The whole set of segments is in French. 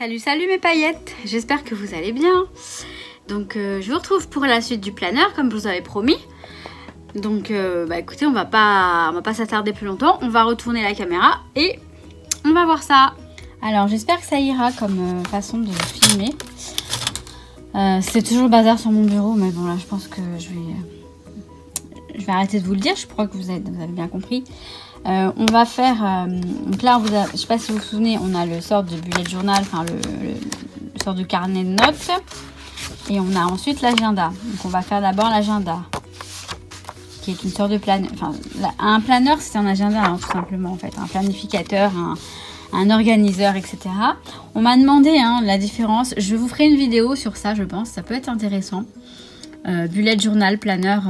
Salut, salut mes paillettes, j'espère que vous allez bien. Donc je vous retrouve pour la suite du planeur comme je vous avais promis. Donc écoutez, on va pas s'attarder plus longtemps, on va retourner la caméra et on va voir ça. Alors j'espère que ça ira comme façon de filmer. C'est toujours le bazar sur mon bureau, mais bon là je pense que je vais arrêter de vous le dire, je crois que vous avez bien compris. On va faire, donc là je sais pas si vous vous souvenez, on a le sort de bullet journal, enfin le sort de carnet de notes, et on a ensuite l'agenda. Donc on va faire d'abord l'agenda, qui est une sorte de planeur, enfin un planeur c'est un agenda hein, tout simplement en fait, un planificateur, un organiseur, etc. On m'a demandé hein, la différence, je vous ferai une vidéo sur ça je pense, ça peut être intéressant. Bullet journal, planeur,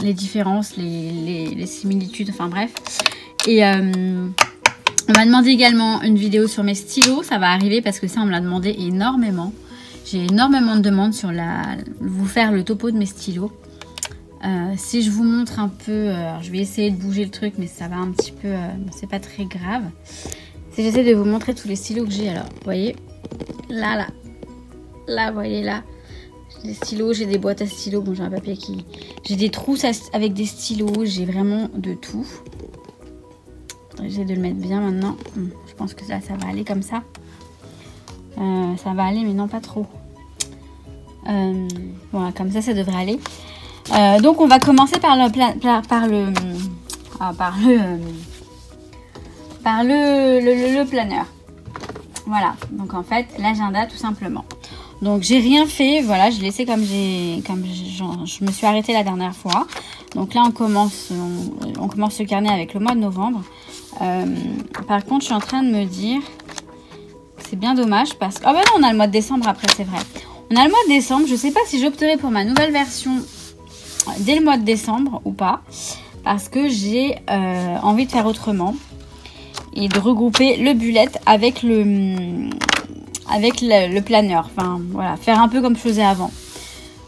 les différences, les similitudes, enfin bref. Et on m'a demandé également une vidéo sur mes stylos, ça va arriver parce que ça on me l'a demandé énormément. J'ai énormément de demandes sur vous faire le topo de mes stylos. Si je vous montre un peu, je vais essayer de bouger le truc mais ça va un petit peu, c'est pas très grave. Si j'essaie de vous montrer tous les stylos que j'ai, alors vous voyez, là, vous voyez là. Des stylos, j'ai des boîtes à stylos, bon j'ai un papier qui... J'ai des trousses avec des stylos, j'ai vraiment de tout. J'essaie de le mettre bien maintenant. Je pense que là ça va aller comme ça. Ça va aller mais non pas trop. Voilà, comme ça devrait aller. Donc on va commencer par le planeur. Voilà, donc en fait l'agenda tout simplement. Donc j'ai rien fait, voilà, je l'ai laissé comme je me suis arrêtée la dernière fois. Donc là on commence ce carnet avec le mois de novembre. Par contre je suis en train de me dire, c'est bien dommage parce que... Ah bah non, on a le mois de décembre après, c'est vrai. On a le mois de décembre, je sais pas si j'opterai pour ma nouvelle version dès le mois de décembre ou pas. Parce que j'ai envie de faire autrement. Et de regrouper le bullet avec le planeur, enfin voilà, faire un peu comme je faisais avant.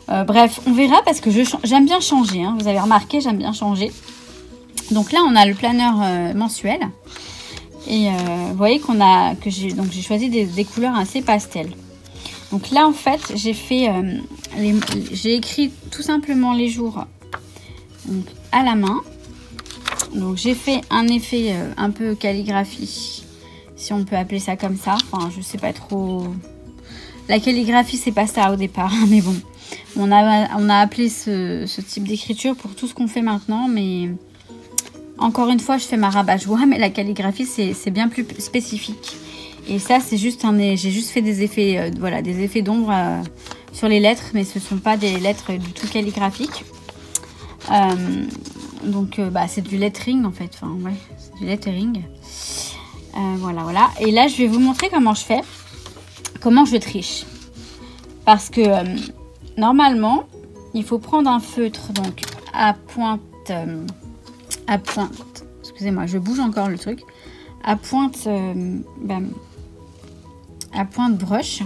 Bref, on verra parce que j'aime bien changer, hein. Vous avez remarqué, j'aime bien changer. Donc là, on a le planeur mensuel. Et vous voyez que j'ai choisi des couleurs assez pastel. Donc là, en fait, j'ai écrit tout simplement les jours donc, à la main. Donc j'ai fait un effet un peu calligraphie, si on peut appeler ça comme ça. Enfin, je sais pas trop. La calligraphie, c'est pas ça au départ, mais bon. On a appelé ce type d'écriture pour tout ce qu'on fait maintenant, mais encore une fois, je fais ma rabat-joie, mais la calligraphie, c'est bien plus spécifique. Et ça, c'est juste j'ai juste fait des effets, voilà, des effets d'ombre sur les lettres, mais ce sont pas des lettres du tout calligraphiques. Donc c'est du lettering en fait, enfin ouais, c'est du lettering. Voilà. Et là je vais vous montrer comment je fais, comment je triche. Parce que normalement il faut prendre un feutre donc à pointe, excusez-moi, je bouge encore le truc, à pointe brush.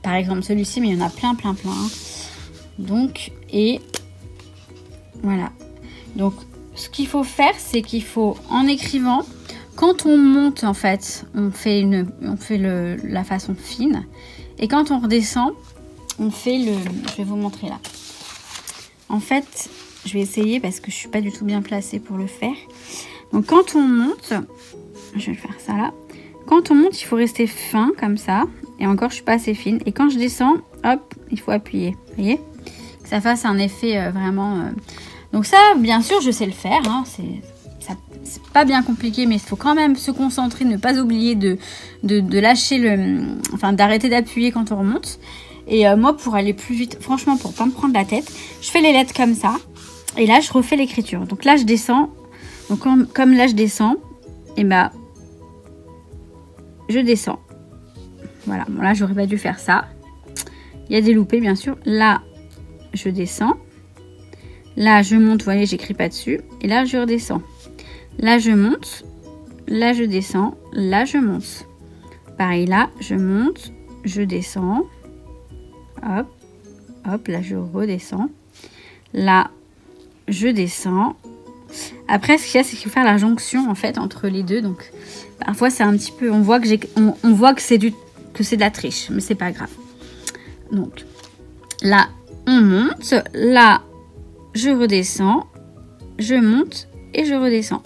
Par exemple celui-ci, mais il y en a plein. Hein. Donc et voilà, donc ce qu'il faut faire, c'est qu'il faut, en écrivant, quand on monte en fait, on fait la façon fine, et quand on redescend, on fait je vais vous montrer là. En fait, je vais essayer parce que je suis pas du tout bien placée pour le faire. Donc quand on monte, je vais faire ça là. Quand on monte, il faut rester fin comme ça, et encore je suis pas assez fine. Et quand je descends, hop, il faut appuyer, vous voyez, que ça fasse un effet vraiment. Donc ça, bien sûr, je sais le faire. Hein. C'est pas bien compliqué, mais il faut quand même se concentrer, ne pas oublier de lâcher d'arrêter d'appuyer quand on remonte. Et moi, pour aller plus vite, franchement, pour pas me prendre la tête, je fais les lettres comme ça. Et là, je refais l'écriture. Donc là, je descends. Donc comme là, je descends, et je descends. Voilà. Bon, là, j'aurais pas dû faire ça. Il y a des loupés, bien sûr. Là, je descends. Là, je monte, vous voyez, j'écris pas dessus. Et là, je redescends. Là, je monte. Là, je descends. Là, je monte. Pareil, là, je monte. Je descends. Hop. Hop, là, je redescends. Là, je descends. Après, ce qu'il y a, c'est qu'il faut faire la jonction en fait entre les deux. Donc, parfois, c'est un petit peu, on voit que c'est de la triche, mais c'est pas grave. Donc, là, on monte. Là, je redescends. Je monte et je redescends.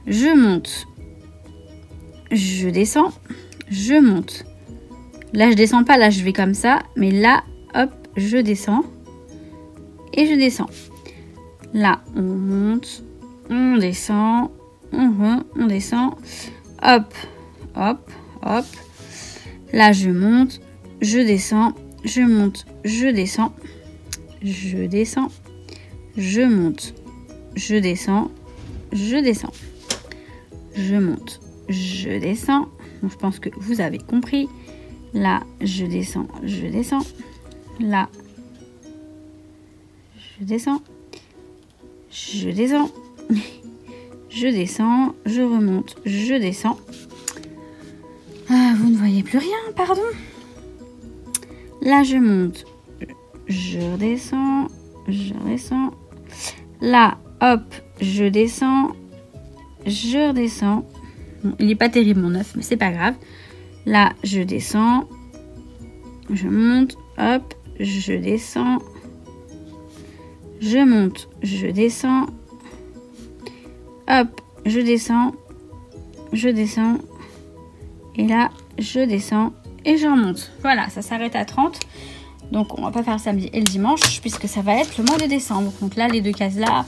Je monte. Je descends. Je monte. Là, je descends pas. Là, je vais comme ça. Mais là, hop, je descends. Et je descends. Là, on monte. On descend. On descend. Hop, hop, hop. Là, je monte. Je descends. Je monte. Je descends. Je descends. Je monte. Je descends. Je descends. Je monte. Je descends. Donc, je pense que vous avez compris. Là, je descends. Je descends. Là, je descends. Je descends. Je descends. Je remonte. Je descends. Vous ne voyez plus rien, pardon. Là, je monte. Je redescends. Je redescends. Là, hop, je descends. Je redescends. Bon, il n'est pas terrible mon œuf, mais c'est pas grave. Là, je descends. Je monte. Hop, je descends. Je monte. Je descends. Hop, je descends. Je descends. Et là, je descends. Et je remonte. Voilà, ça s'arrête à 30. Donc, on va pas faire le samedi et le dimanche, puisque ça va être le mois de décembre. Donc là, les deux cases là,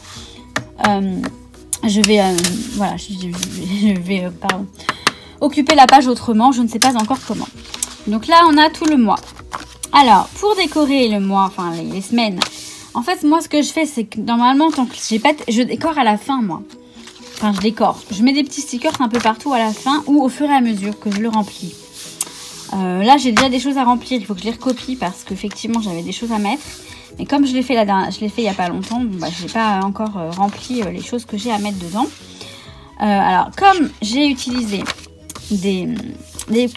je vais, voilà, je vais occuper la page autrement. Je ne sais pas encore comment. Donc là, on a tout le mois. Alors, pour décorer le mois, enfin les semaines, en fait, moi, ce que je fais, c'est que normalement, tant que j'ai pas, je décore à la fin, moi. Enfin, je décore. Je mets des petits stickers un peu partout à la fin ou au fur et à mesure que je le remplis. Là, j'ai déjà des choses à remplir. Il faut que je les recopie parce qu'effectivement, j'avais des choses à mettre. Mais comme je l'ai fait il n'y a pas longtemps, bon, bah, je n'ai pas encore rempli les choses que j'ai à mettre dedans. Alors, comme j'ai utilisé des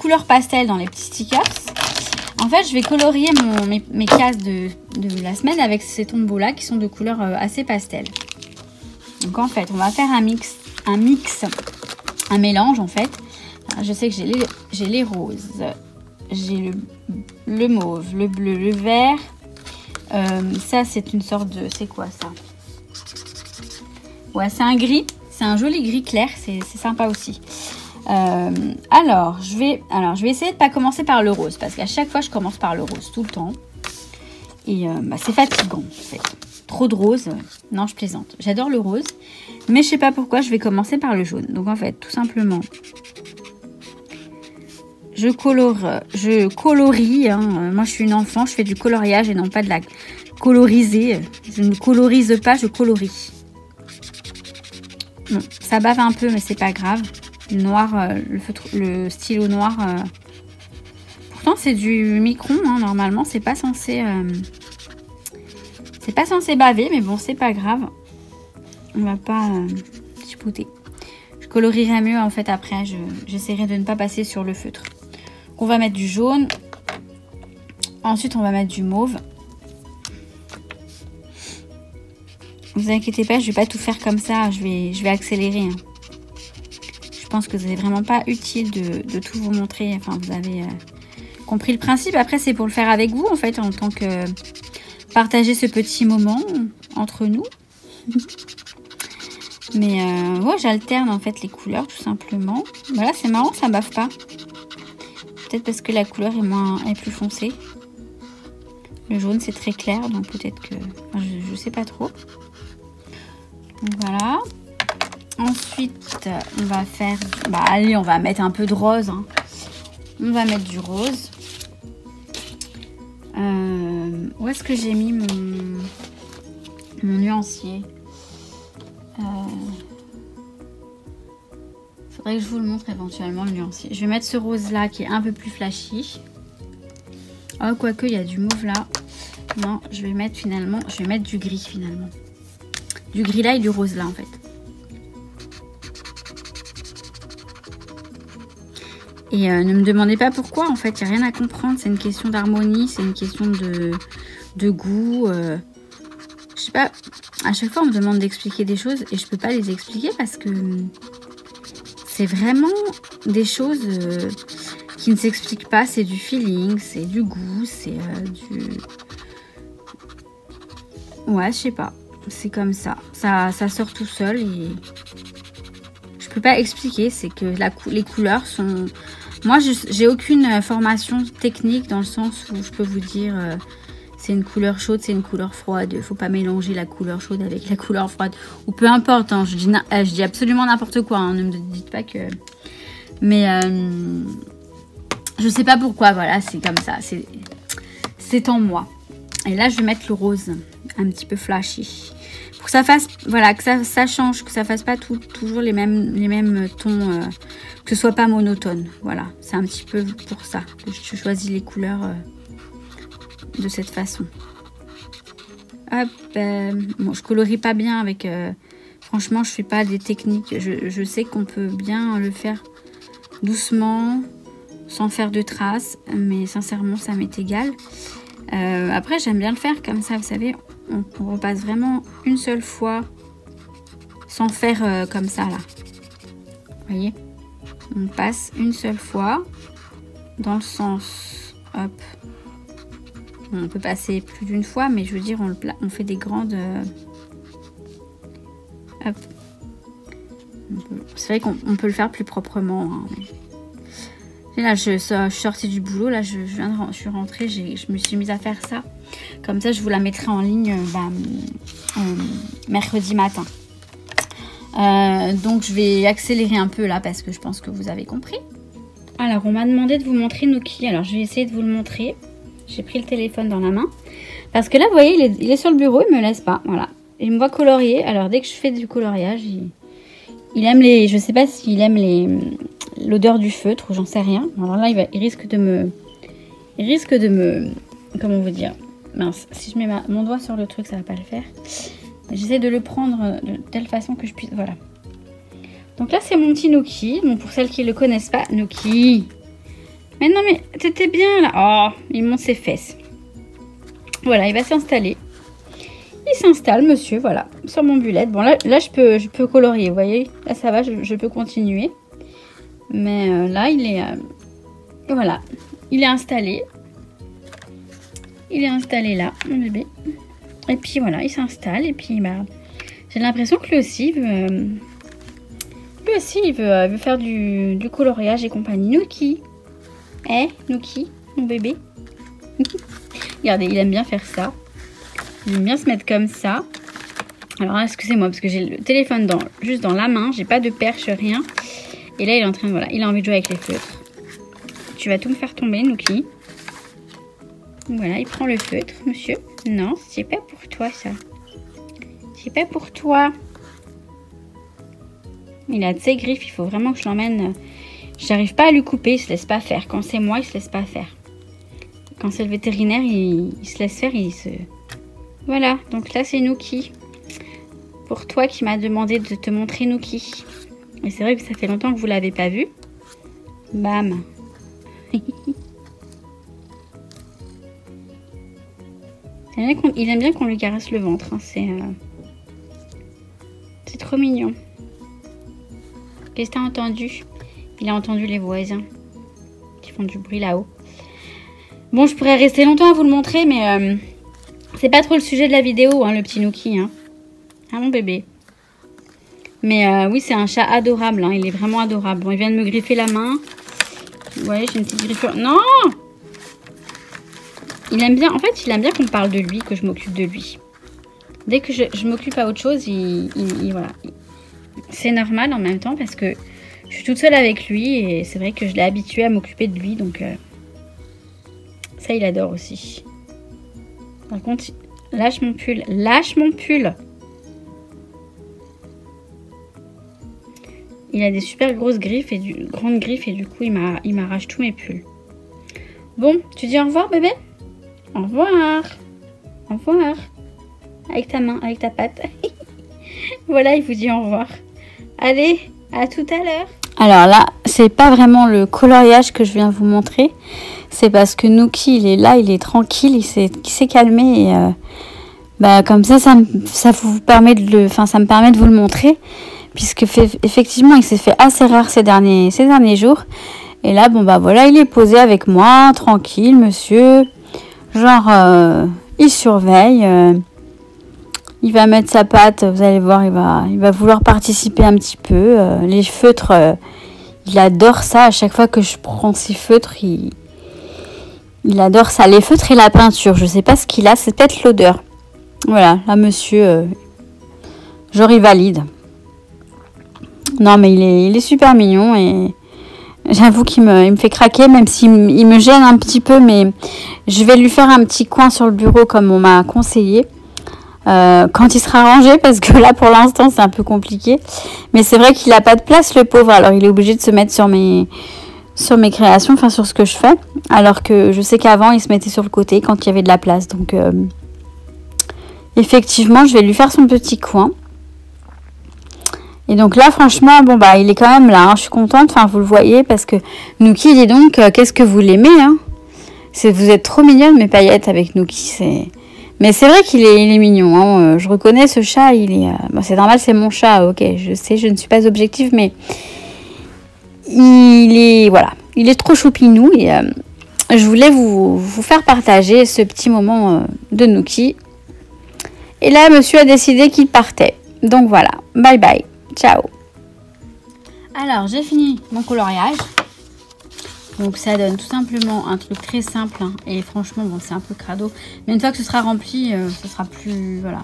couleurs pastel dans les petits stickers, en fait, je vais colorier mes cases de la semaine avec ces tombeaux-là qui sont de couleurs assez pastel. Donc, en fait, on va faire un mélange, en fait. Alors, je sais que j'ai les roses, j'ai le mauve, le bleu, le vert. Ça, c'est une sorte de... C'est quoi, ça? Ouais, c'est un gris. C'est un joli gris clair. C'est sympa aussi. Alors, je vais essayer de ne pas commencer par le rose. Parce qu'à chaque fois, je commence par le rose. Tout le temps. Et bah, c'est fatigant, en fait. Trop de rose. Non, je plaisante. J'adore le rose. Mais je sais pas pourquoi, je vais commencer par le jaune. Donc, en fait, tout simplement... Je colorie, hein. Moi je suis une enfant, je fais du coloriage et non pas de la coloriser. Je ne colorise pas, je colorie. Bon, ça bave un peu mais c'est pas grave. Le noir, le stylo noir, pourtant c'est du micron, hein. Normalement c'est pas censé baver, mais bon c'est pas grave. On va pas chipoter. Je colorierai mieux en fait après, j'essaierai de ne pas passer sur le feutre. On va mettre du jaune. Ensuite, on va mettre du mauve. Ne vous inquiétez pas, je ne vais pas tout faire comme ça. Je vais accélérer. Hein. Je pense que ce n'est vraiment pas utile de tout vous montrer. Enfin, vous avez compris le principe. Après, c'est pour le faire avec vous, en fait, en tant que partager ce petit moment entre nous. Mais ouais, j'alterne en fait les couleurs, tout simplement. Voilà, c'est marrant, ça ne bave pas. Peut-être parce que la couleur est plus foncée. Le jaune, c'est très clair, donc peut-être que... Enfin, je sais pas trop. Donc voilà. Ensuite, on va faire... Bah allez, on va mettre un peu de rose. Hein. On va mettre du rose. Où est-ce que j'ai mis mon nuancier? Faudrait que je vous le montre éventuellement, le nuancier. Je vais mettre ce rose là qui est un peu plus flashy. Oh, quoique il y a du mauve là. Non, je vais mettre du gris finalement. Du gris là et du rose là en fait. Et ne me demandez pas pourquoi en fait, il n'y a rien à comprendre. C'est une question d'harmonie, c'est une question de goût. Je sais pas, à chaque fois on me demande d'expliquer des choses et je peux pas les expliquer parce que c'est vraiment des choses qui ne s'expliquent pas. C'est du feeling, c'est du goût, c'est du... Ouais, je sais pas. C'est comme ça. Ça sort tout seul et... Je peux pas expliquer, c'est que les couleurs sont... Moi, j'ai aucune formation technique dans le sens où je peux vous dire... c'est une couleur chaude, c'est une couleur froide. Il ne faut pas mélanger la couleur chaude avec la couleur froide. Ou peu importe, hein, je dis absolument n'importe quoi. Hein, ne me dites pas que... Mais je sais pas pourquoi, voilà, c'est comme ça. C'est en moi. Et là, je vais mettre le rose, un petit peu flashy. Pour que ça fasse, voilà, que ça change, que ça fasse pas toujours les mêmes tons, que ce soit pas monotone. Voilà, c'est un petit peu pour ça que je choisis les couleurs... de cette façon. Hop, bon, je colorie pas bien avec... franchement, je fais pas des techniques. Je sais qu'on peut bien le faire doucement, sans faire de traces, mais sincèrement, ça m'est égal. Après, j'aime bien le faire comme ça, vous savez. On repasse vraiment une seule fois, sans faire comme ça, là. Vous voyez? On passe une seule fois, dans le sens... Hop. On peut passer plus d'une fois, mais je veux dire, on fait des grandes... Hop. C'est vrai qu'on peut le faire plus proprement. Hein, mais... Et là, je suis sortie du boulot. Là, je suis rentrée. Je me suis mise à faire ça. Comme ça, je vous la mettrai en ligne mercredi matin. Donc, je vais accélérer un peu là parce que je pense que vous avez compris. Alors, on m'a demandé de vous montrer Nuki. Alors, je vais essayer de vous le montrer. J'ai pris le téléphone dans la main. Parce que là, vous voyez, il est sur le bureau. Il ne me laisse pas. Voilà. Il me voit colorier. Alors, dès que je fais du coloriage, il aime les... Je ne sais pas s'il aime l'odeur du feutre ou j'en sais rien. Alors là, il risque de me... Comment vous dire? Mince. Si je mets mon doigt sur le truc, ça ne va pas le faire. J'essaie de le prendre de telle façon que je puisse... Voilà. Donc là, c'est mon petit Nuki. Bon, pour celles qui ne le connaissent pas, Nuki... Mais non, mais t'étais bien là. Oh, il monte ses fesses. Voilà, il va s'installer. Il s'installe, monsieur, voilà, sur mon bullet. Bon, là je peux colorier, vous voyez. Là, ça va, je peux continuer. Mais là, il est... voilà, il est installé. Il est installé là, mon bébé. Et puis, voilà, il s'installe. Et puis, bah, j'ai l'impression que lui aussi, il veut faire du coloriage et compagnie. Nuki. Nuki, mon bébé. Regardez, il aime bien faire ça. Il aime bien se mettre comme ça. Alors, excusez-moi, parce que j'ai le téléphone juste dans la main. J'ai pas de perche, rien. Et là, il est en train de... Voilà, il a envie de jouer avec les feutres. Tu vas tout me faire tomber, Nuki. Voilà, il prend le feutre, monsieur. Non, c'est pas pour toi, ça. C'est pas pour toi. Il a de ses griffes. Il faut vraiment que je l'emmène... J'arrive pas à lui couper, il se laisse pas faire. Quand c'est moi, il se laisse pas faire. Quand c'est le vétérinaire, il se laisse faire, Voilà, donc là c'est Nuki. Pour toi qui m'as demandé de te montrer Nuki. Et c'est vrai que ça fait longtemps que vous l'avez pas vu. Bam. Il aime bien qu'on lui caresse le ventre. Hein. C'est trop mignon. Qu'est-ce que t'as entendu? Il a entendu les voisins qui font du bruit là-haut. Bon, je pourrais rester longtemps à vous le montrer, mais c'est pas trop le sujet de la vidéo, hein, le petit Nuki. Hein. Ah, mon bébé. Mais oui, c'est un chat adorable. Hein, il est vraiment adorable. Bon, il vient de me griffer la main. Vous voyez, j'ai une petite griffure. Non! Il aime bien, en fait, il aime bien qu'on parle de lui, que je m'occupe de lui. Dès que je m'occupe à autre chose, voilà. C'est normal en même temps parce que je suis toute seule avec lui et c'est vrai que je l'ai habitué à m'occuper de lui, donc ça il adore aussi. Par contre, lâche mon pull, lâche mon pull. Il a des super grosses griffes et grandes griffes et du coup il m'arrache tous mes pulls. Bon, tu dis au revoir bébé? Au revoir. Au revoir. Avec ta main, avec ta patte. Voilà, il vous dit au revoir. Allez, à tout à l'heure. Alors là, c'est pas vraiment le coloriage que je viens vous montrer. C'est parce que Nuki, il est là, il est tranquille, il s'est calmé. Bah, comme ça vous permet ça me permet de vous le montrer. Puisque effectivement, il s'est fait assez rare ces derniers jours. Et là, bon, bah voilà, il est posé avec moi, tranquille, monsieur. Genre, il surveille. Il va mettre sa patte, vous allez voir, il va vouloir participer un petit peu. Les feutres, il adore ça. À chaque fois que je prends ses feutres, il adore ça. Les feutres et la peinture, je sais pas ce qu'il a, c'est peut-être l'odeur. Voilà, là, monsieur, genre, il valide. Non, mais il est super mignon et j'avoue qu'il me fait craquer, même s'il me gêne un petit peu, mais je vais lui faire un petit coin sur le bureau comme on m'a conseillé. Quand il sera rangé, parce que là pour l'instant c'est un peu compliqué, mais c'est vrai qu'il n'a pas de place, le pauvre, alors il est obligé de se mettre sur mes créations, enfin sur ce que je fais, alors que je sais qu'avant il se mettait sur le côté quand il y avait de la place. Donc effectivement je vais lui faire son petit coin. Et donc là franchement bon bah il est quand même là, hein. Je suis contente, enfin vous le voyez, parce que Nookie, dis donc, qu'est-ce que vous l'aimez, hein. Vous êtes trop mignonne mes paillettes avec Nookie, mais c'est vrai qu'il est mignon, hein. Je reconnais ce chat, bon, c'est normal, c'est mon chat, ok, je sais, je ne suis pas objective, mais il est trop choupinou et je voulais vous faire partager ce petit moment de Nookie. Et là, monsieur a décidé qu'il partait. Donc voilà, bye bye, ciao. Alors, j'ai fini mon coloriage. Donc ça donne tout simplement un truc très simple, hein, et franchement bon c'est un peu crado, mais une fois que ce sera rempli, ce sera plus, voilà.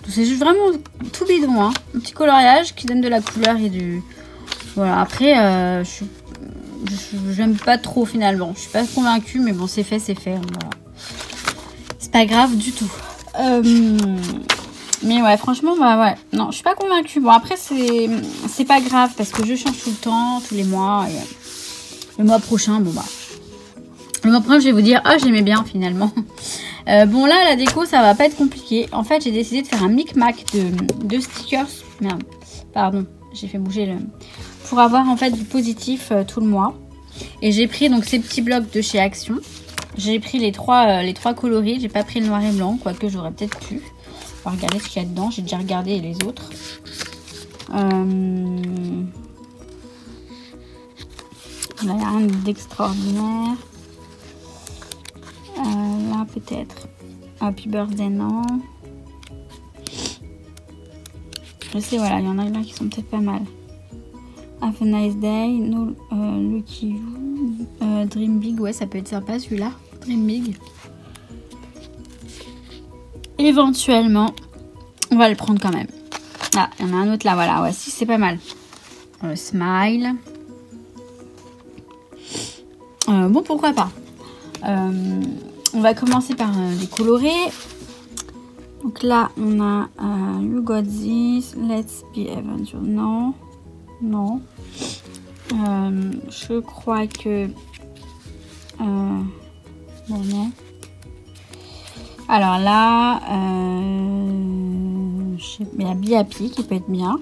C'est juste vraiment tout bidon, hein. Un petit coloriage qui donne de la couleur et du, voilà. Après j'aime pas trop finalement, je suis pas convaincue, mais bon c'est fait, voilà. C'est pas grave du tout. Mais ouais, franchement bah ouais, non je suis pas convaincue. Bon après c'est pas grave parce que je change tout le temps, tous les mois. Et le mois prochain, bon bah, le mois prochain je vais vous dire, ah j'aimais bien finalement. Bon là la déco ça va pas être compliqué. En fait j'ai décidé de faire un micmac de stickers. Merde, pardon, j'ai fait bouger le, pour avoir en fait du positif tout le mois. Et j'ai pris donc ces petits blocs de chez Action. J'ai pris les trois coloris. J'ai pas pris le noir et blanc, quoique j'aurais peut-être pu. On va regarder ce qu'il y a dedans. J'ai déjà regardé les autres. Là, il n'y a rien d'extraordinaire. Là, peut-être. Happy Birthday, non. Je sais, voilà, il y en a là qui sont peut-être pas mal. Have a nice day. No, Lucky You. Dream Big, ouais, ça peut être sympa celui-là. Dream Big. Éventuellement, on va le prendre quand même. Ah, il y en a un autre là, voilà. Ouais, si, c'est pas mal. Smile. Bon, pourquoi pas. On va commencer par les colorer. Donc là, on a You Got This, Let's Be Adventure. Non. Non. Je crois que... bon, non. Alors là, il y a Be Happy qui peut être bien.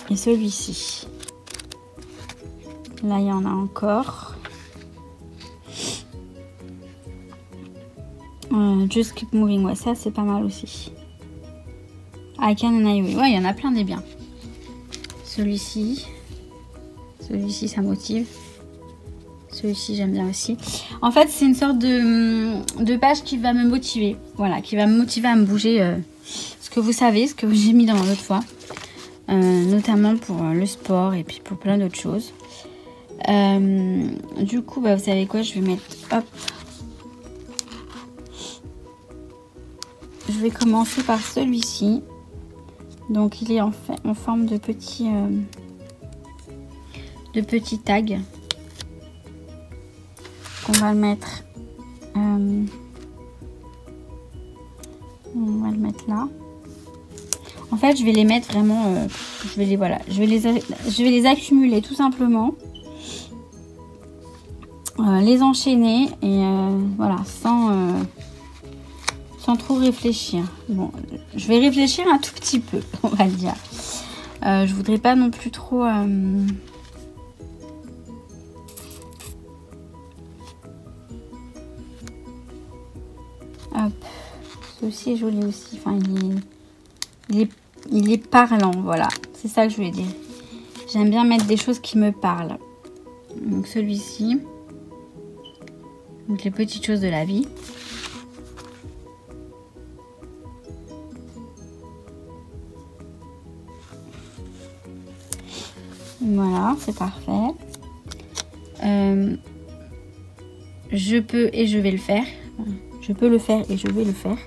Et celui-ci. Là, il y en a encore. Just Keep Moving, ouais, ça c'est pas mal aussi. I Can and I Will, ouais, il y en a plein des biens. Celui-ci, ça motive. Celui-ci, j'aime bien aussi. En fait, c'est une sorte de page qui va me motiver. Voilà, qui va me motiver à me bouger. Ce que vous savez, ce que j'ai mis dans l'autre fois. Notamment pour le sport et puis pour plein d'autres choses. Du coup, bah, vous savez quoi, je vais mettre... Hop. Je vais commencer par celui-ci. Donc, il est en forme de petits tags. On va le mettre... on va le mettre là. En fait, je vais les mettre vraiment... je vais les accumuler tout simplement. Les enchaîner et voilà, sans trop réfléchir. Bon, je vais réfléchir un tout petit peu, on va le dire. Je voudrais pas non plus trop... Hop. Ceci est joli aussi. Enfin, il est parlant, voilà. C'est ça que je voulais dire. J'aime bien mettre des choses qui me parlent. Donc celui-ci. Donc les petites choses de la vie. Voilà, c'est parfait. Je peux et je vais le faire. Je peux le faire et je vais le faire.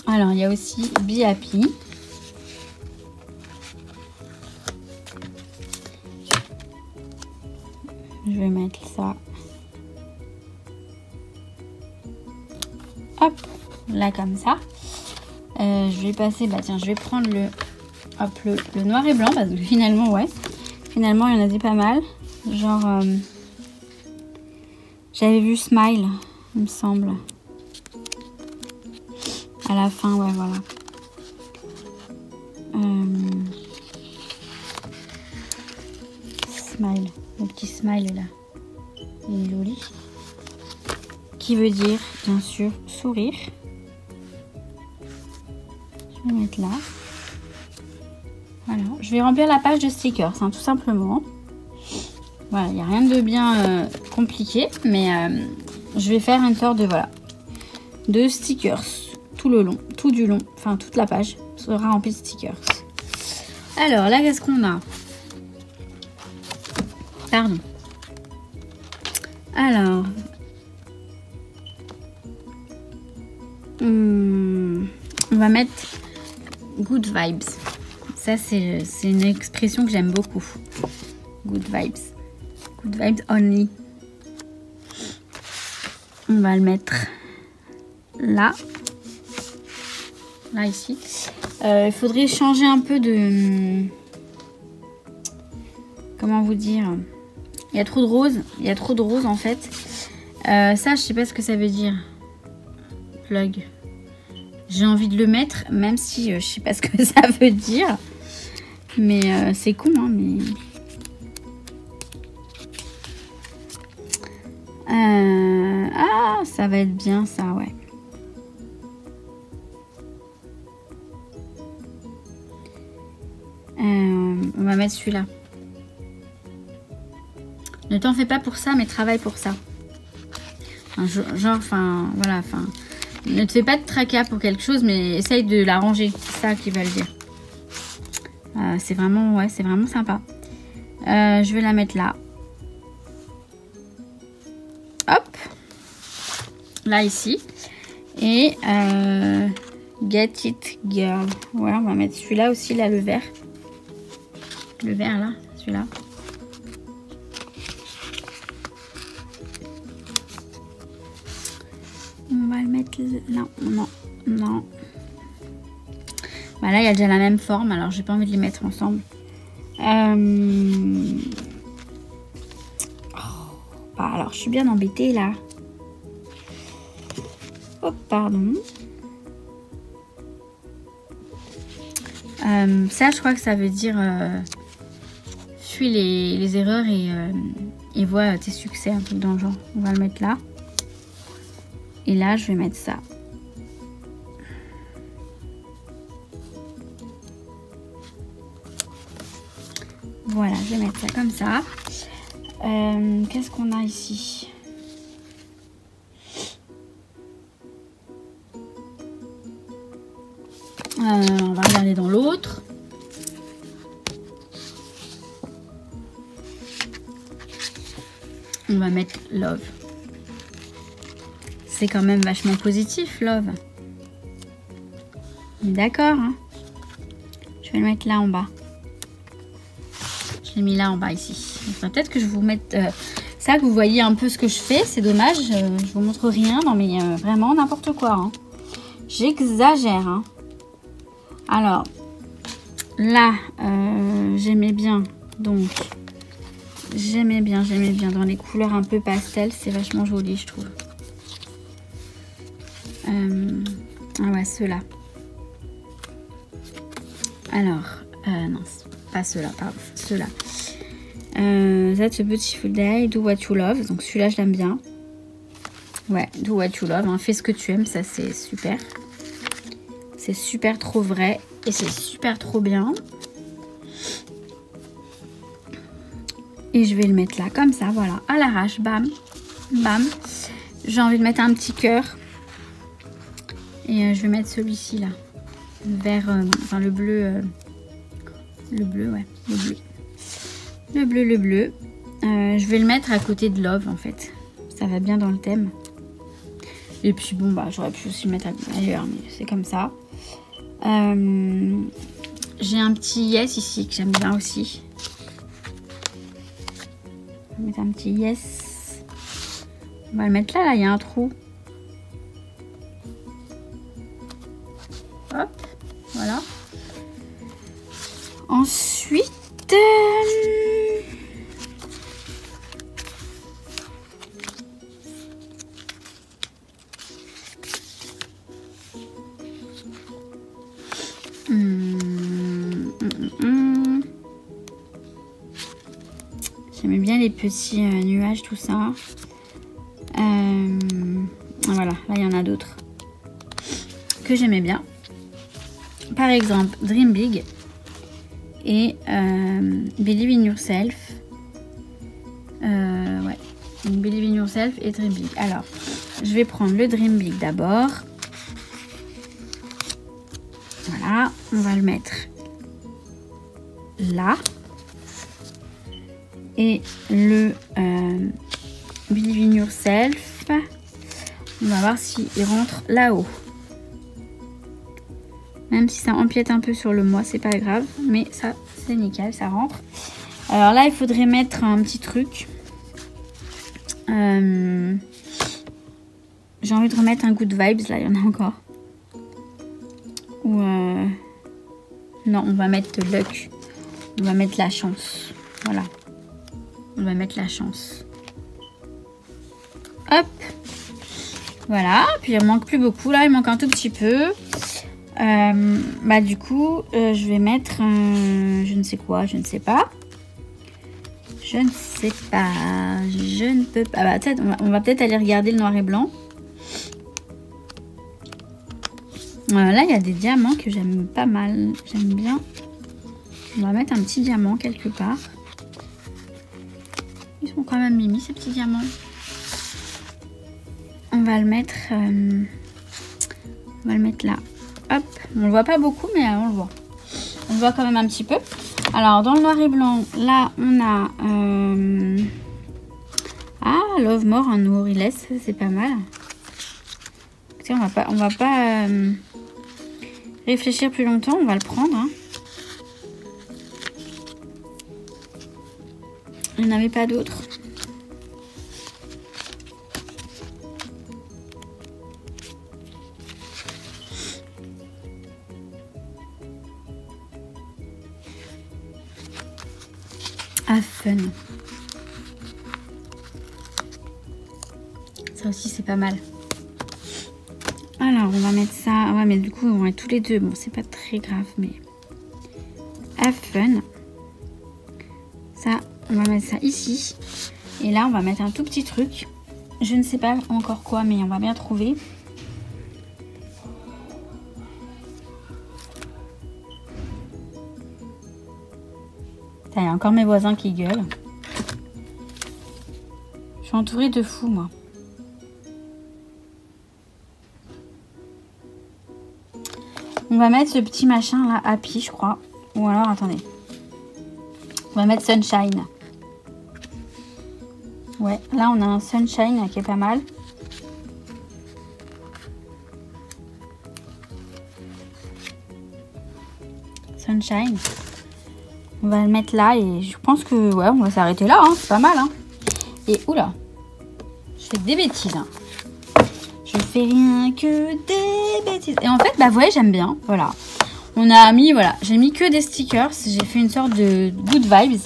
Alors, il y a aussi Be Happy. Je vais mettre ça. Hop, là comme ça. Je vais passer, bah tiens, je vais prendre le noir et blanc parce que finalement, ouais. Finalement, il y en a dit pas mal. Genre, j'avais vu Smile, il me semble. À la fin, ouais, voilà. Smile, le petit smile là. Il est joli. Qui veut dire, bien sûr, sourire. Je vais mettre là. Voilà, je vais remplir la page de stickers, hein, tout simplement. Voilà, il n'y a rien de bien compliqué, mais je vais faire une sorte de, voilà, de stickers tout le long, tout du long, enfin toute la page sera remplie de stickers. Alors là, qu'est-ce qu'on a? Pardon. Alors, on va mettre good vibes. Ça, c'est une expression que j'aime beaucoup. Good vibes. Good vibes only. On va le mettre là. Là, ici. Il faudrait changer un peu de... Comment vous dire? Il y a trop de rose. Il y a trop de rose, en fait. Ça, je sais pas ce que ça veut dire. Plug. J'ai envie de le mettre, même si je sais pas ce que ça veut dire. Mais c'est con, hein, mais... Ah, ça va être bien, ça, ouais. On va mettre celui-là. Ne t'en fais pas pour ça, mais travaille pour ça. Genre, enfin, voilà, enfin... Ne te fais pas de tracas pour quelque chose, mais essaye de la ranger. C'est ça qu'ils veulent dire. C'est vraiment, ouais, c'est vraiment sympa. Je vais la mettre là. Hop. Là, ici. Et Get It Girl. Ouais, on va mettre celui-là aussi, là, le vert. Le vert, là, celui-là. On va le mettre là. Non, non. Bah là, il y a déjà la même forme, alors j'ai pas envie de les mettre ensemble. Bah, alors, je suis bien embêtée, là. Oh, pardon. Ça, je crois que ça veut dire... fuis les erreurs et vois tes succès, un truc dans le genre. On va le mettre là. Et là, je vais mettre ça. Voilà, je vais mettre ça comme ça. Qu'est-ce qu'on a ici? On va regarder dans l'autre. On va mettre love. C'est quand même vachement positif, love. D'accord, hein? Je vais le mettre là en bas. Je l'ai mis là en bas ici. Peut-être que je vous mette ça, que vous voyez un peu ce que je fais. C'est dommage, je vous montre rien. Non mais vraiment n'importe quoi. Hein. J'exagère. Hein. Alors, là, j'aimais bien. Donc, j'aimais bien dans les couleurs un peu pastel. C'est vachement joli, je trouve. Ah ouais, ceux-là. Alors, non, pas ceux-là, pardon, ceux-là. That's a beautiful day, do what you love. Donc celui-là, je l'aime bien. Ouais, do what you love, hein. Fais ce que tu aimes, ça c'est super. C'est super trop vrai et c'est super trop bien. Et je vais le mettre là, comme ça, voilà, à l'arrache, bam, bam. J'ai envie de mettre un petit cœur. Et je vais mettre celui-ci là, vert, enfin le bleu, ouais, le bleu. Le bleu. Je vais le mettre à côté de Love en fait. Ça va bien dans le thème. Et puis bon, bah j'aurais pu aussi le mettre ailleurs, mais c'est comme ça. J'ai un petit yes ici que j'aime bien aussi. On va mettre un petit yes. On va le mettre là, il y a un trou. Hop, voilà. Ensuite, j'aimais bien les petits nuages, tout ça. Voilà, là il y en a d'autres que j'aimais bien. Par exemple, Dream Big et Believe in Yourself. Ouais, donc Believe in Yourself et Dream Big. Alors, je vais prendre le Dream Big d'abord. Voilà, on va le mettre là. Et le Believe in Yourself, on va voir s'il rentre là-haut. Même si ça empiète un peu sur le moi, c'est pas grave. Mais ça, c'est nickel, ça rentre. Alors là, il faudrait mettre un petit truc. J'ai envie de remettre un Good Vibes. Là, il y en a encore. Ou non, on va mettre Luck. On va mettre la chance. Voilà. On va mettre la chance. Hop. Voilà. Puis il manque plus beaucoup. Là, il manque un tout petit peu. Bah du coup je vais mettre je ne sais quoi, je ne sais pas, je ne sais pas, je ne peux pas. Bah, peut-être on va peut-être aller regarder le noir et blanc. Là il y a des diamants que j'aime pas mal, j'aime bien. On va mettre un petit diamant quelque part. Ils sont quand même mimi ces petits diamants. On va le mettre là. Hop, on le voit pas beaucoup, mais on le voit. On le voit quand même un petit peu. Alors, dans le noir et blanc, là, on a... Love More, un Nourriless, c'est pas mal. Écoutez, on va pas réfléchir plus longtemps, on va le prendre. Hein. Il n'y en avait pas d'autres. Fun. Ça aussi c'est pas mal. Alors on va mettre ça. Ouais mais du coup on va mettre tous les deux. Bon c'est pas très grave mais fun. Ça on va mettre ça ici. Et là on va mettre un tout petit truc. Je ne sais pas encore quoi mais on va bien trouver. Il y a encore mes voisins qui gueulent. Je suis entourée de fous, moi. On va mettre ce petit machin là, Happy, je crois. Ou alors, attendez. On va mettre Sunshine. Ouais, là on a un Sunshine qui est pas mal. Sunshine. On va le mettre là et je pense que ouais, on va s'arrêter là, hein, c'est pas mal. Hein. Et oula, je fais des bêtises. Hein. Je fais rien que des bêtises. Et en fait, bah vous voyez, j'aime bien. Voilà, on a mis, voilà, j'ai mis que des stickers. J'ai fait une sorte de good vibes,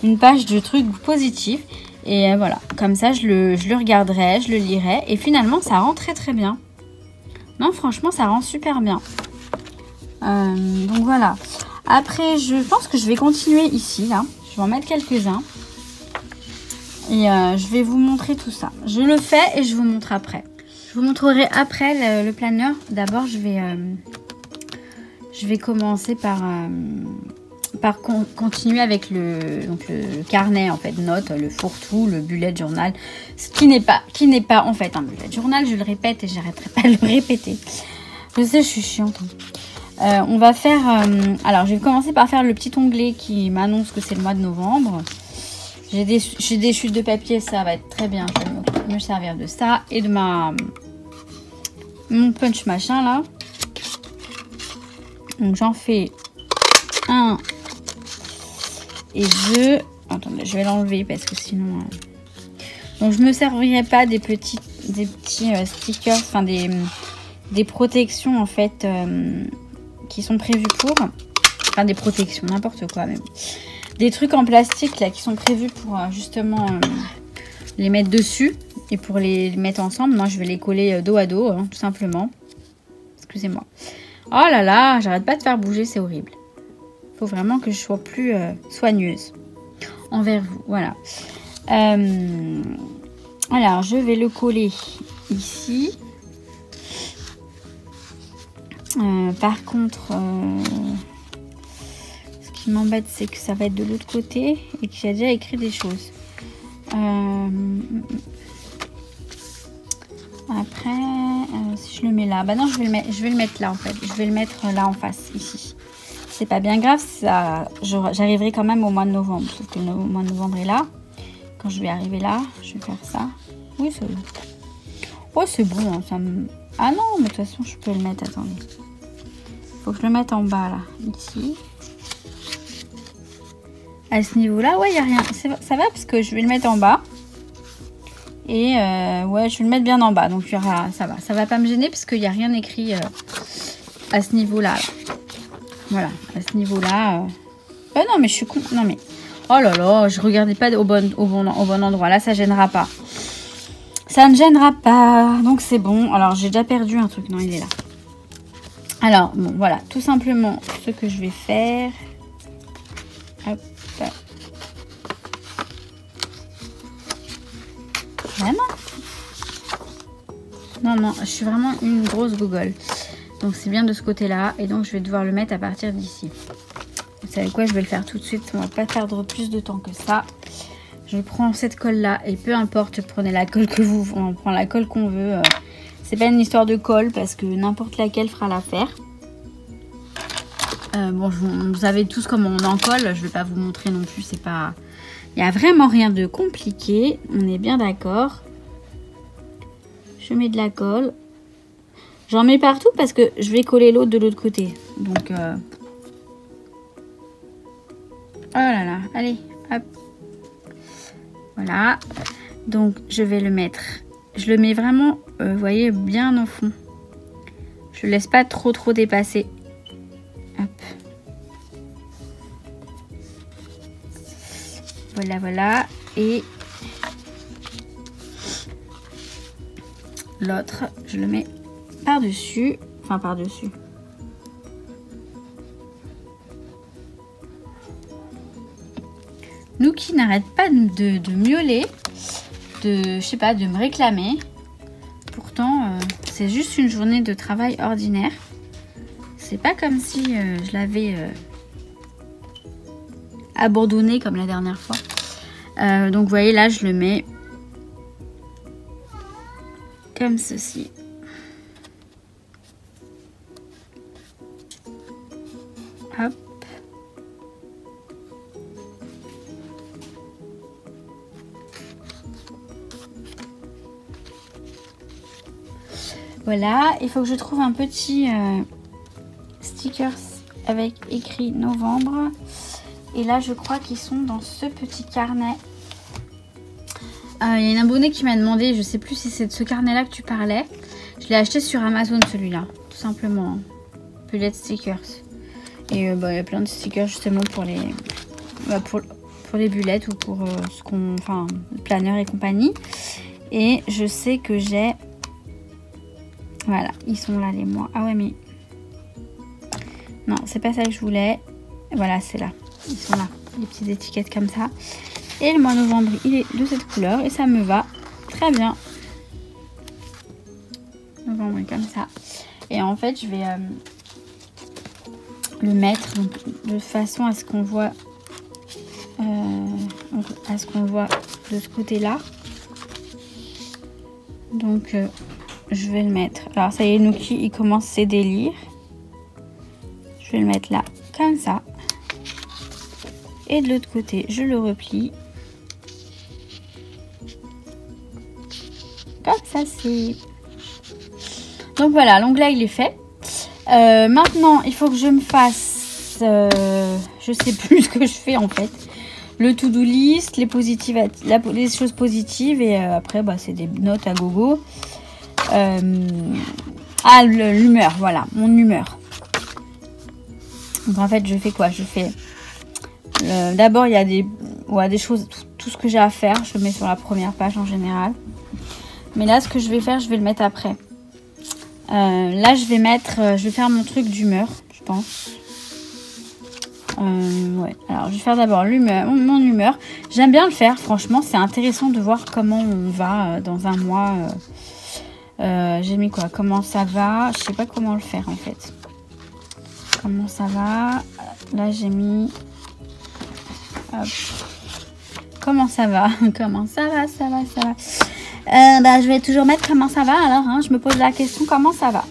une page de trucs positifs. Et voilà, comme ça, je le regarderai, je le lirai. Et finalement, ça rend très très bien. Non, franchement, ça rend super bien. Donc voilà. Après, je pense que je vais continuer ici, là. Je vais en mettre quelques-uns. Et je vais vous montrer tout ça. Je le fais et je vous montre après. Je vous montrerai après le planeur. D'abord, je vais commencer par continuer avec le carnet en fait, notes, le fourre-tout, le bullet journal. Ce qui n'est pas en fait un bullet journal. Je le répète et j'arrêterai pas de le répéter. Je sais, je suis chiante. On va faire... alors, je vais commencer par faire le petit onglet qui m'annonce que c'est le mois de novembre. J'ai des chutes de papier, ça va être très bien. Je vais me servir de ça et de mon punch machin là. Donc, j'en fais un et deux. Attendez, je vais l'enlever parce que sinon... Donc, je ne me servirai pas des petits stickers, enfin des protections en fait qui sont prévues pour... Enfin, des protections, n'importe quoi même. Des trucs en plastique là qui sont prévus pour justement les mettre dessus et pour les mettre ensemble. Moi je vais les coller dos à dos hein, tout simplement. Excusez-moi. Oh là là, j'arrête pas de faire bouger, c'est horrible. Il faut vraiment que je sois plus soigneuse envers vous. Voilà. Alors je vais le coller ici. Par contre... Ce qui m'embête, c'est que ça va être de l'autre côté et que j'ai déjà écrit des choses. Après, si je le mets là, bah non, je vais le mettre là en fait. Je vais le mettre là en face, ici. C'est pas bien grave, j'arriverai quand même au mois de novembre. Sauf que le mois de novembre est là. Quand je vais arriver là, je vais faire ça. Oui, c'est bon. Oh, c'est bon. Hein, ah non, mais de toute façon, je peux le mettre. Attendez. Faut que je le mette en bas là, ici. À ce niveau-là, ouais, il n'y a rien. Ça va parce que je vais le mettre en bas. Et ouais, je vais le mettre bien en bas. Donc, il y aura, ça va. Ça va pas me gêner parce qu'il n'y a rien écrit à ce niveau-là. Voilà, à ce niveau-là. Oh non, mais je suis con. Non, mais... Oh là là, je regardais pas au bon endroit. Là, ça gênera pas. Ça ne gênera pas. Donc, c'est bon. Alors, j'ai déjà perdu un truc. Non, il est là. Alors, bon, voilà. Tout simplement, ce que je vais faire... Hop. Vraiment? Non, je suis vraiment une grosse gogole. Donc c'est bien de ce côté-là. Et donc je vais devoir le mettre à partir d'ici. Vous savez quoi? Je vais le faire tout de suite. On va pas perdre plus de temps que ça. Je prends cette colle-là. Et peu importe, prenez la colle que vous... On prend la colle qu'on veut. C'est pas une histoire de colle parce que n'importe laquelle fera l'affaire. Bon, vous savez tous comment on en colle. Je vais pas vous montrer non plus. C'est pas... Il n'y a vraiment rien de compliqué. On est bien d'accord. Je mets de la colle. J'en mets partout parce que je vais coller l'autre de l'autre côté. Donc... Oh là là. Allez, hop. Voilà. Donc, je vais le mettre. Je le mets vraiment, vous voyez, bien au fond. Je ne laisse pas trop dépasser. Hop. Voilà. Et l'autre, je le mets par-dessus. Enfin, par-dessus. Nous qui n'arrête pas de miauler, je sais pas, de me réclamer. Pourtant, c'est juste une journée de travail ordinaire. C'est pas comme si je l'avais abandonné comme la dernière fois. Donc vous voyez là, je le mets comme ceci. Hop. Voilà, il faut que je trouve un petit stickers avec écrit novembre. Et là, je crois qu'ils sont dans ce petit carnet. Il y a une abonnée qui m'a demandé, je sais plus si c'est de ce carnet-là que tu parlais. Je l'ai acheté sur Amazon celui-là, tout simplement. Bullet stickers. Et il y a plein de stickers justement pour les, pour les bullets ou pour ce qu'on, enfin, le planeur et compagnie. Et je sais que j'ai... Voilà, ils sont là les mois. Ah ouais, mais... Non, c'est pas ça que je voulais. Voilà, c'est là. Ils sont là. les petites étiquettes comme ça. Et le mois de novembre, il est de cette couleur et ça me va très bien. Novembre comme ça. Et en fait, je vais le mettre donc, de façon à ce qu'on voit de ce côté-là. Donc, je vais le mettre. Alors, ça y est, Nuki, il commence ses délires. Je vais le mettre là, comme ça. Et de l'autre côté, je le replie. Comme ça, c'est... Donc voilà, l'onglet, il est fait. Maintenant, il faut que je me fasse... je sais plus ce que je fais, en fait. Le to-do list, les choses positives. Et après, bah, c'est des notes à gogo. L'humeur, voilà, mon humeur. Donc en fait, je fais quoi? Je fais... D'abord, il y a des choses, tout ce que j'ai à faire, je le mets sur la première page en général. Mais là, ce que je vais faire, je vais le mettre après. Là, je vais faire mon truc d'humeur, je pense. Ouais. Alors, je vais faire d'abord mon humeur. J'aime bien le faire, franchement, c'est intéressant de voir comment on va dans un mois. J'ai mis quoi? Comment ça va? Je sais pas comment le faire en fait. Comment ça va? Là, j'ai mis... Hop. Comment ça va? Comment ça va? Ça va, ça va. Bah, je vais toujours mettre comment ça va alors. Hein, je me pose la question comment ça va.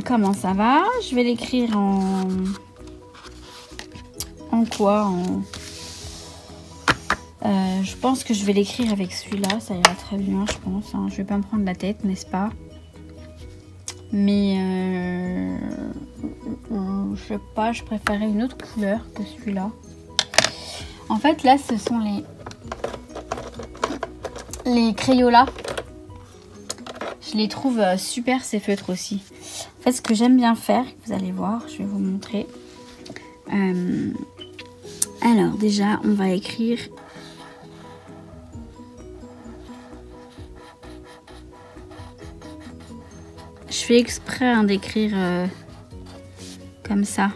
Comment ça va? Je vais l'écrire en quoi? Je pense que je vais l'écrire avec celui-là. Ça ira très bien, je pense. Hein. Je vais pas me prendre la tête, n'est-ce pas? Mais je sais pas, je préférais une autre couleur que celui-là. En fait, là, ce sont les Crayola. Je les trouve super, ces feutres aussi. En fait, ce que j'aime bien faire, vous allez voir, je vais vous montrer. Alors, déjà, on va écrire... Je fais exprès hein, d'écrire comme ça.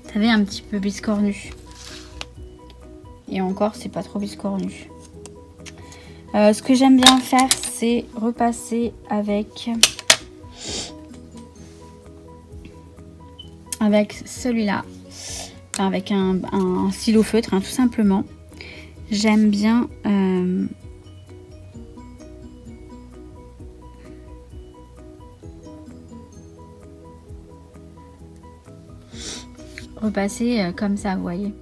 Vous savez, un petit peu biscornu. Et encore, c'est pas trop biscornu. Ce que j'aime bien faire, c'est repasser avec celui-là. Enfin, avec un stylo feutre, hein, tout simplement. J'aime bien repasser comme ça, vous voyez.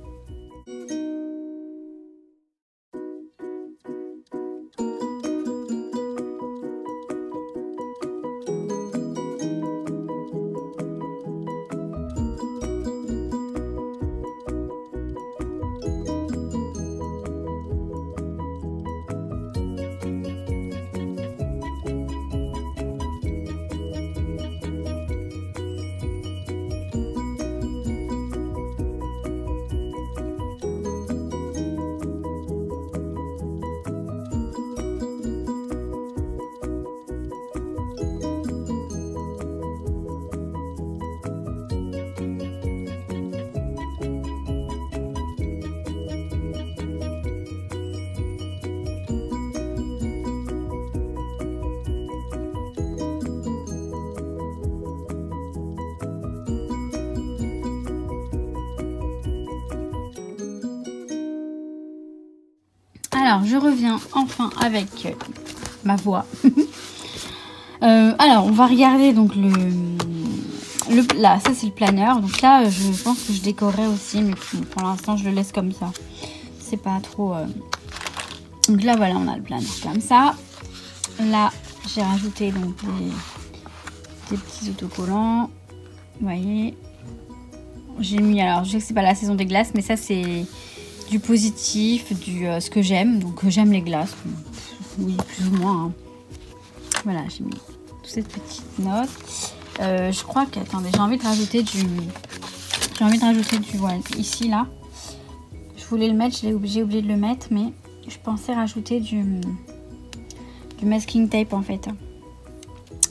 Alors, je reviens enfin avec ma voix. Alors, on va regarder donc là, ça c'est le planeur. Donc là, je pense que je décorerai aussi, mais pour l'instant, je le laisse comme ça. C'est pas trop... Donc là, voilà, on a le planeur comme ça. Là, j'ai rajouté donc des petits autocollants. Vous voyez. J'ai mis, alors je sais que c'est pas la saison des glaces, mais ça c'est du positif, ce que j'aime. Donc j'aime les glaces, oui, plus ou moins. Hein. Voilà, j'ai mis toutes ces petites notes. Je crois que, attendez, j'ai envie de rajouter du voilà, ici là. Je voulais le mettre, j'ai oublié de le mettre, mais je pensais rajouter du masking tape en fait.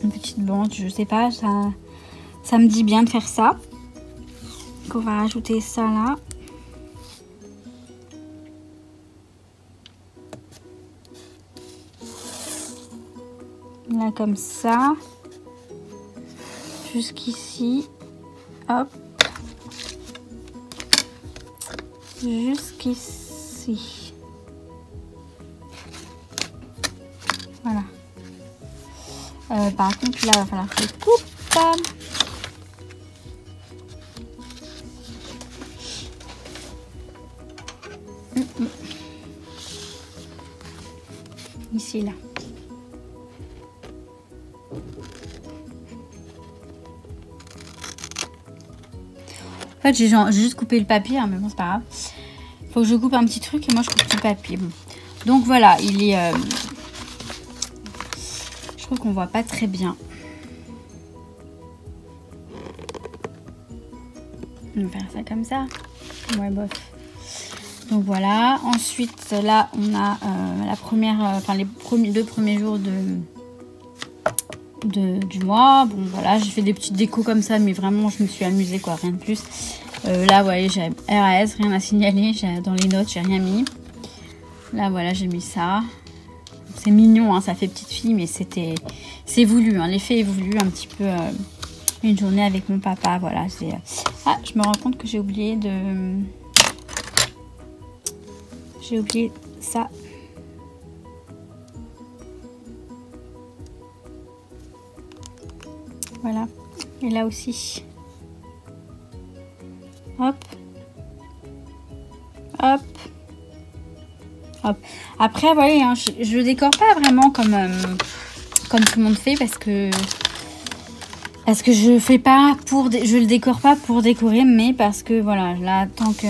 une petite bande, je sais pas, ça me dit bien de faire ça. Donc on va rajouter ça là. Là comme ça. Jusqu'ici. Hop. Jusqu'ici. Voilà. Par contre, là, il va falloir que je coupe. Ici, là. En fait, j'ai juste coupé le papier, hein, mais bon, c'est pas grave. Faut que je coupe un petit truc et moi, je coupe du papier. Bon. Donc, voilà, il est... Je trouve qu'on voit pas très bien. On va faire ça comme ça. Ouais, bof. Donc, voilà. Ensuite, là, on a la première... Enfin, les deux premiers jours du mois. Bon, voilà, j'ai fait des petites décos comme ça, mais vraiment, je me suis amusée, quoi, rien de plus. Là, vous voyez, j'ai RAS, rien à signaler. Dans les notes, j'ai rien mis. Là, voilà, j'ai mis ça. C'est mignon, hein, ça fait petite fille, mais c'est voulu. Hein, l'effet est voulu, un petit peu une journée avec mon papa. Voilà, ah, je me rends compte que j'ai oublié de... J'ai oublié ça. Voilà. Et là aussi. Hop. Hop. Hop. Après, vous voyez, hein, je le décore pas vraiment comme tout le monde fait parce que je fais pas je le décore pas pour décorer, mais parce que voilà, là, tant que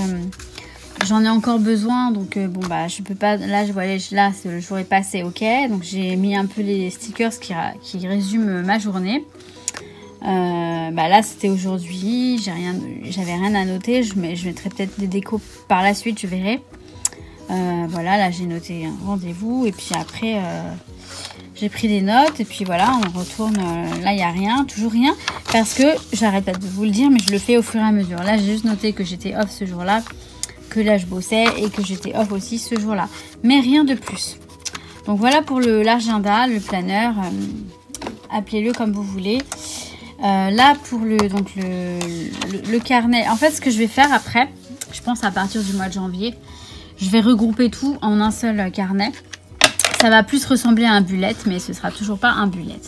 j'en ai encore besoin, donc bon bah je peux pas. Là, je voyais, là, le jour est passé, ok. Donc j'ai mis un peu les stickers qui résument ma journée. Bah là c'était aujourd'hui, j'avais rien à noter, je mettrai peut-être des décos par la suite, je verrai. Voilà, là j'ai noté un rendez-vous et puis après j'ai pris des notes et puis voilà, on retourne. Là il n'y a rien, toujours rien, parce que j'arrête pas de vous le dire, mais je le fais au fur et à mesure. Là j'ai juste noté que j'étais off ce jour-là, que là je bossais et que j'étais off aussi ce jour-là, mais rien de plus. Donc voilà pour l'agenda, le planeur, appelez-le comme vous voulez. Là pour le carnet, en fait ce que je vais faire après, je pense à partir du mois de janvier, je vais regrouper tout en un seul carnet. Ça va plus ressembler à un bullet, mais ce sera toujours pas un bullet,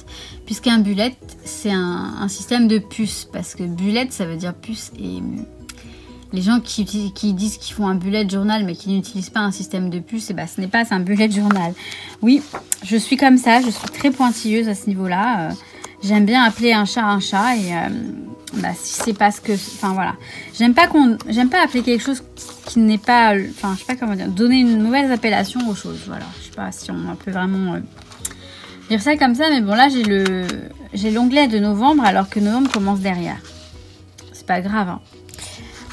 puisqu'un bullet c'est un système de puces, parce que bullet ça veut dire puce, et les gens qui disent qu'ils font un bullet journal mais qui n'utilisent pas un système de puces, et bah, ce n'est pas un bullet journal. Oui, je suis comme ça, je suis très pointilleuse à ce niveau-là. J'aime bien appeler un chat et bah, si c'est pas ce que... Enfin voilà. J'aime pas appeler quelque chose qui n'est pas... Enfin je sais pas comment dire. Donner une mauvaise appellation aux choses. Voilà. Je sais pas si on peut vraiment dire ça comme ça. Mais bon là j'ai l'onglet de novembre alors que novembre commence derrière. C'est pas grave. Hein.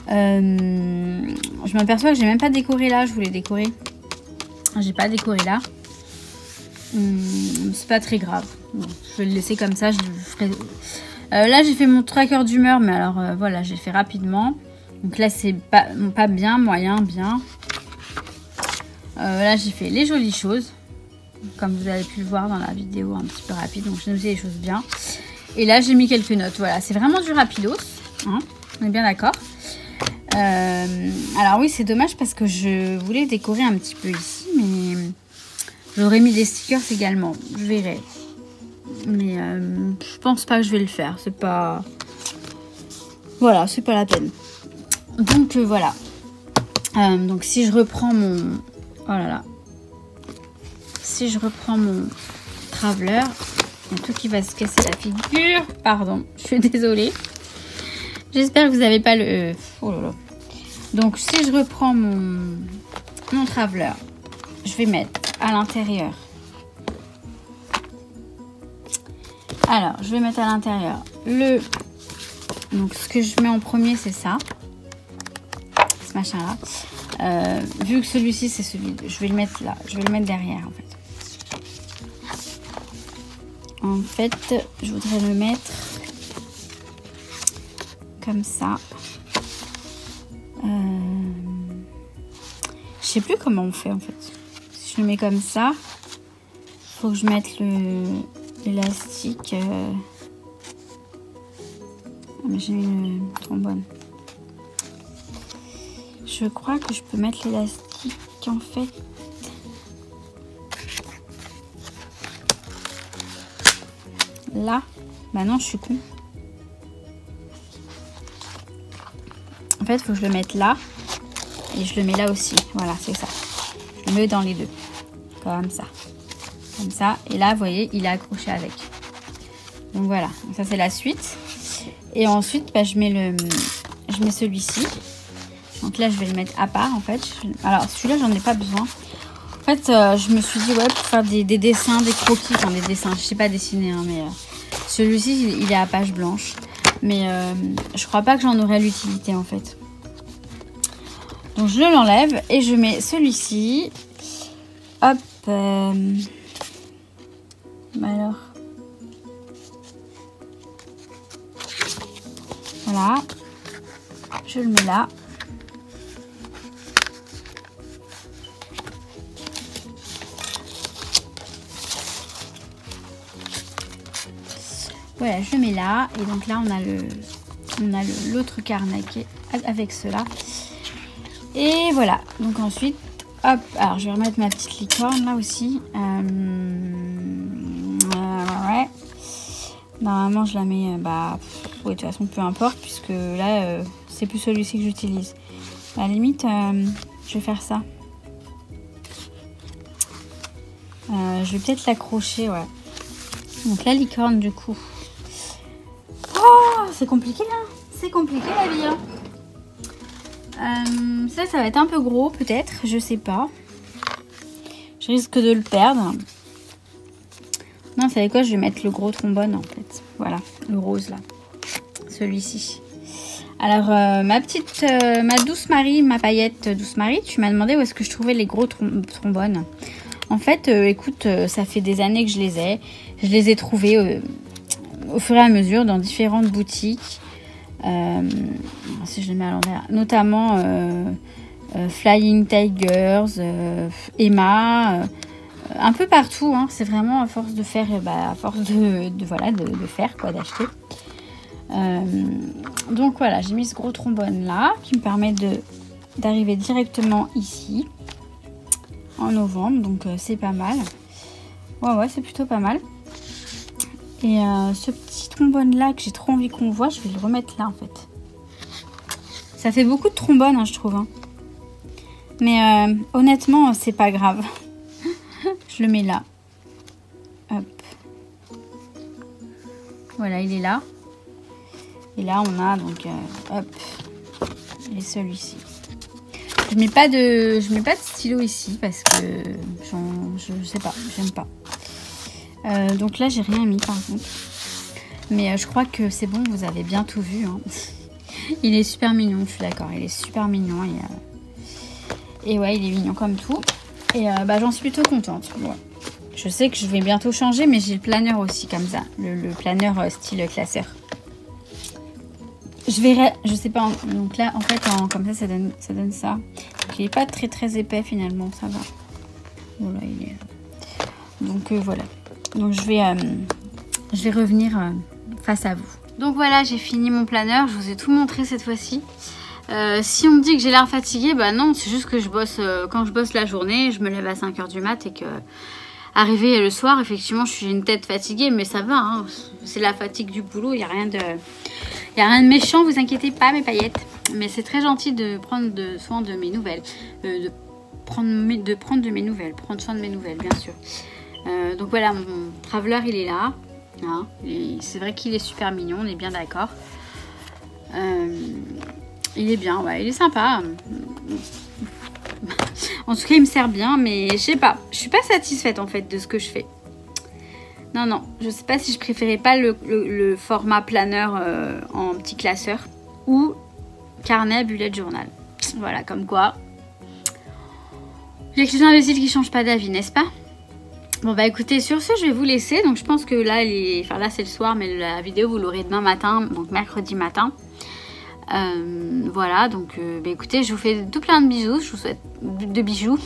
Je m'aperçois que j'ai même pas décoré là. Je voulais décorer. J'ai pas décoré là. C'est pas très grave. Bon, je vais le laisser comme ça. Je le ferai. Là j'ai fait mon tracker d'humeur, mais alors voilà, j'ai fait rapidement. Donc là c'est pas bien, moyen, bien. Là j'ai fait les jolies choses, comme vous avez pu le voir dans la vidéo un petit peu rapide. Donc j'ai noté les choses bien. Et là j'ai mis quelques notes. Voilà, c'est vraiment du rapidos, hein, on est bien d'accord. Alors oui, c'est dommage parce que je voulais décorer un petit peu ici, mais j'aurais mis des stickers également. Je verrai. Mais je pense pas que je vais le faire. C'est pas... Voilà, c'est pas la peine. Donc voilà. Donc si je reprends mon... Oh là là. Si je reprends mon traveler, il y a tout qui va se casser la figure. Pardon, je suis désolée. J'espère que vous n'avez pas le... Oh là là. Donc si je reprends mon traveler, je vais mettre à l'intérieur. Alors, je vais mettre à l'intérieur donc ce que je mets en premier, c'est ça. Ce machin-là. Vu que celui-ci, c'est celui... Je vais le mettre là. Je vais le mettre derrière, en fait. En fait, je voudrais le mettre comme ça. Je sais plus comment on fait en fait. Si je le mets comme ça, faut que je mette l'élastique. Ah, mais j'ai mis le trombone. Je crois que je peux mettre l'élastique en fait. Là. Bah non, je suis con. En fait, il faut que je le mette là. Et je le mets là aussi. Voilà, c'est ça. Je le mets dans les deux. Comme ça. Comme ça. Et là, vous voyez, il est accroché avec. Donc voilà. Donc ça, c'est la suite. Et ensuite, bah, je mets celui-ci. Donc là, je vais le mettre à part, en fait. Alors, celui-là, j'en ai pas besoin. En fait, je me suis dit, ouais, pour faire des dessins, des croquis. Enfin, des dessins. Je sais pas dessiner, hein, mais celui-ci, il est à page blanche. Mais je crois pas que j'en aurai l'utilité, en fait. Donc je l'enlève et je mets celui-ci. Hop. Alors. Voilà. Je le mets là. Voilà, je le mets là. Et donc là, on a l'autre carnet qui est avec cela. Et voilà, donc ensuite, hop, alors je vais remettre ma petite licorne là aussi. Ouais. Normalement, je la mets, oui, de toute façon, peu importe, puisque là, c'est plus celui-ci que j'utilise. À la limite, je vais faire ça. Je vais peut-être l'accrocher, ouais. Donc la licorne, du coup. Oh, c'est compliqué, là. C'est compliqué, la vie, hein. Ça va être un peu gros peut-être, je sais pas. Je risque de le perdre. Non, vous savez quoi, je vais mettre le gros trombone en fait. Voilà, le rose là. Celui-ci. Alors, ma douce Marie, ma paillette douce Marie, tu m'as demandé où est-ce que je trouvais les gros trombones. En fait, écoute, ça fait des années que je les ai. Je les ai trouvés au fur et à mesure dans différentes boutiques. Si je les mets à l'envers, notamment Flying Tigers, Emma, un peu partout, hein. C'est vraiment à force de faire, à force de faire quoi, d'acheter. Donc voilà, j'ai mis ce gros trombone là qui me permet d'arriver directement ici en novembre, donc c'est pas mal. Ouais, c'est plutôt pas mal. Et ce petit trombone là que j'ai trop envie qu'on voit, je vais le remettre là en fait. Ça fait beaucoup de trombone, hein, je trouve. Hein. Mais honnêtement, c'est pas grave. Je le mets là. Hop. Voilà, il est là. Et là, on a donc, hop, et celui-ci. Je mets pas de stylo ici parce que je sais pas, j'aime pas. Donc là, j'ai rien mis par contre. Mais je crois que c'est bon, vous avez bien tout vu. Hein. Il est super mignon, je suis d'accord. Il est super mignon. Et ouais, il est mignon comme tout. Et j'en suis plutôt contente. Ouais. Je sais que je vais bientôt changer, mais j'ai le planeur aussi comme ça. Le planeur style classeur. Je verrai, je sais pas. Donc là, en fait, comme ça donne ça. Donc, il n'est pas très très épais finalement, ça va. Voilà, il est. Donc voilà. Donc je vais revenir face à vous. Donc voilà, j'ai fini mon planeur. Je vous ai tout montré cette fois-ci. Si on me dit que j'ai l'air fatiguée, bah non, c'est juste que je bosse. Quand je bosse la journée, je me lève à 5 h du mat et que arrivé le soir, effectivement, je suis une tête fatiguée, mais ça va. Hein, c'est la fatigue du boulot. Il n'y a rien de méchant, vous inquiétez pas, mes paillettes. Mais c'est très gentil de prendre soin de mes nouvelles, de prendre de mes nouvelles, prendre soin de mes nouvelles, bien sûr. Donc voilà, mon traveler il est là. Hein, c'est vrai qu'il est super mignon, on est bien d'accord. Il est bien, ouais, il est sympa. En tout cas, il me sert bien, mais je sais pas. Je suis pas satisfaite en fait de ce que je fais. Non, je sais pas si je préférais pas le format planeur en petit classeur ou carnet bullet journal. Voilà, comme quoi. J'ai que les imbéciles qui changent pas d'avis, n'est-ce pas? Bon bah écoutez, sur ce je vais vous laisser. Donc je pense que là, là c'est le soir, mais la vidéo vous l'aurez demain matin, donc mercredi matin. Voilà, donc bah écoutez, je vous fais tout plein de bisous, je vous souhaite de bijoux.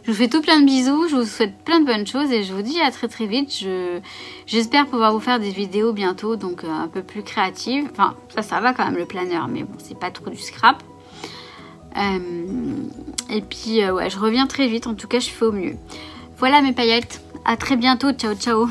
Je vous fais tout plein de bisous, je vous souhaite plein de bonnes choses et je vous dis à très très vite. J'espère pouvoir vous faire des vidéos bientôt, donc un peu plus créatives. Enfin, ça va quand même le planeur, mais bon, c'est pas trop du scrap. Et puis, ouais, je reviens très vite. En tout cas, je fais au mieux. Voilà mes paillettes. À très bientôt. Ciao, ciao.